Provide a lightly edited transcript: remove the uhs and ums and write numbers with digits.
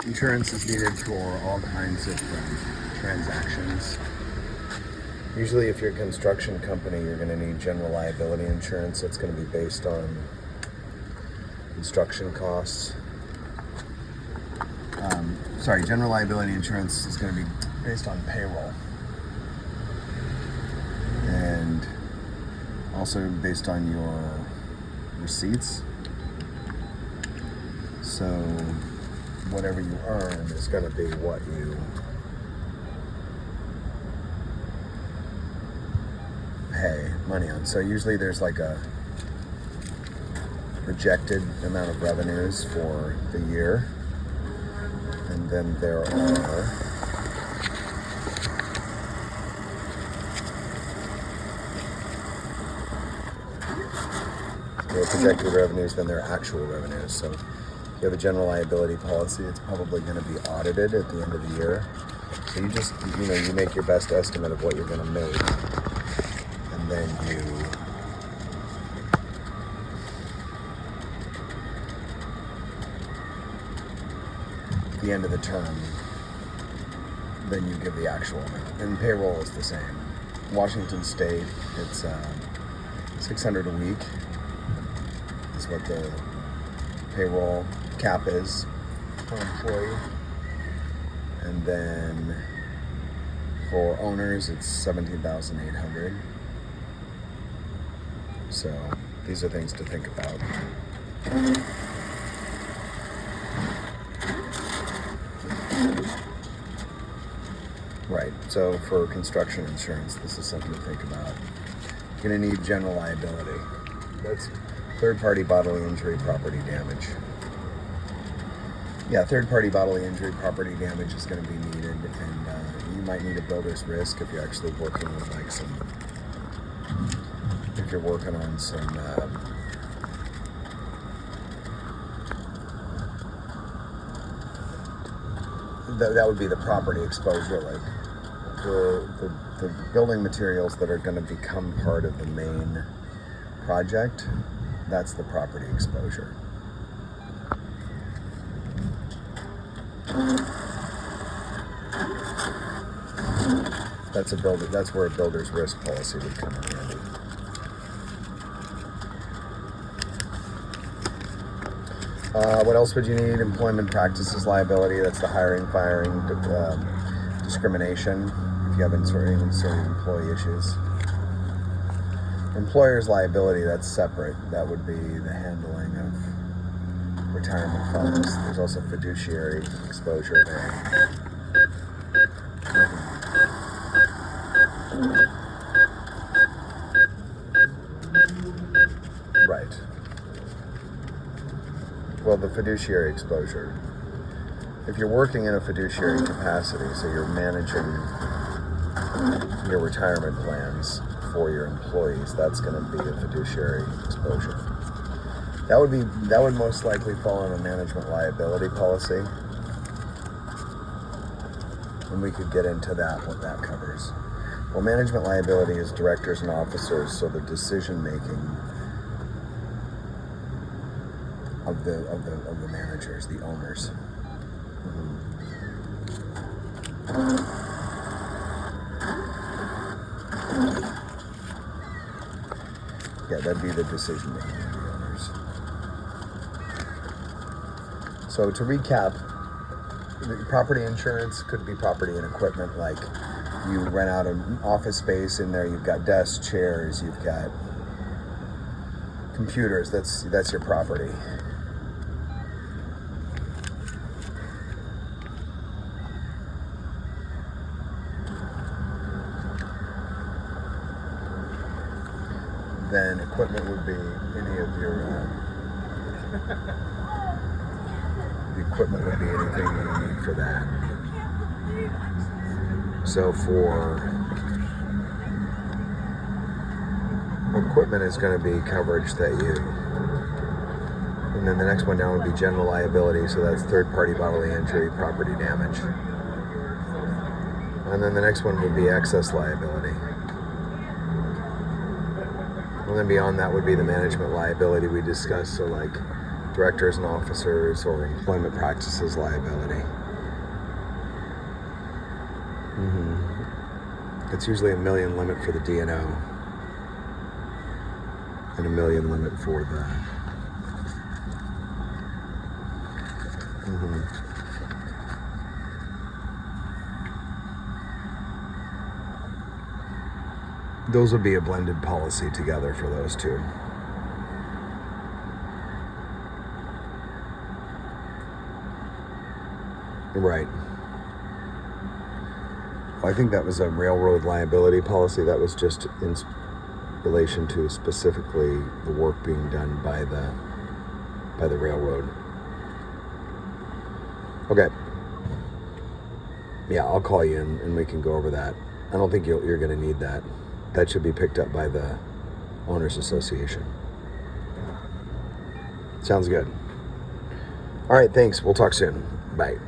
Insurance is needed for all kinds of transactions. Usually if you're a construction company, you're going to need general liability insurance. That's going to be based on construction costs. General liability insurance is going to be based on payroll. And also based on your receipts. So whatever you earn is going to be what you pay money on. So usually there's like a projected amount of revenues for the year, and then there are projected revenues, then there are actual revenues. So if you have a general liability policy, it's probably going to be audited at the end of the year. So you just, you make your best estimate of what you're going to make. And then at the end of the term, then you give the actual amount. And payroll is the same. Washington State, it's $600 a week is what the payroll cap is per employee. And then for owners, it's $17,800. So these are things to think about. Right, so for construction insurance, this is something to think about. You're going to need general liability. That's third-party bodily injury, property damage. Yeah, third-party bodily injury, property damage is going to be needed, and you might need a builder's risk if you're actually working with if you're working on some that would be the property exposure, like the building materials that are going to become part of the main project. That's the property exposure. That's where a builder's risk policy would come in handy. What else would you need? Employment practices liability. That's the hiring, firing, discrimination. If you have any sort of employee issues. Employer's liability, that's separate. That would be the handling of retirement funds. There's also fiduciary exposure there. Right. Well, the fiduciary exposure. If you're working in a fiduciary capacity, so you're managing your retirement plans for your employees, that's going to be a fiduciary exposure. That would most likely fall on a management liability policy, and we could get into that, what that covers. Well, management liability is directors and officers, so the decision making of the managers, the owners. Yeah, that'd be the decision making of the owners. So to recap, property insurance could be property and equipment, like you rent out an office space. In there you've got desks, chairs, you've got computers. That's your property. Then equipment would be any of your the equipment would be anything you need for that. So for equipment is going to be coverage that and then the next one down would be general liability, so that's third-party bodily injury, property damage. And then the next one would be excess liability. And then beyond that would be the management liability we discussed, so like directors and officers or employment practices liability. It's usually $1 million limit for the D&O and $1 million limit for the Those would be a blended policy together for those two. Right. Well, I think that was a railroad liability policy. That was just in relation to specifically the work being done by the railroad. Okay. Yeah, I'll call you and we can go over that. I don't think you're going to need that. That should be picked up by the Owners Association. Sounds good. All right, thanks. We'll talk soon. Bye.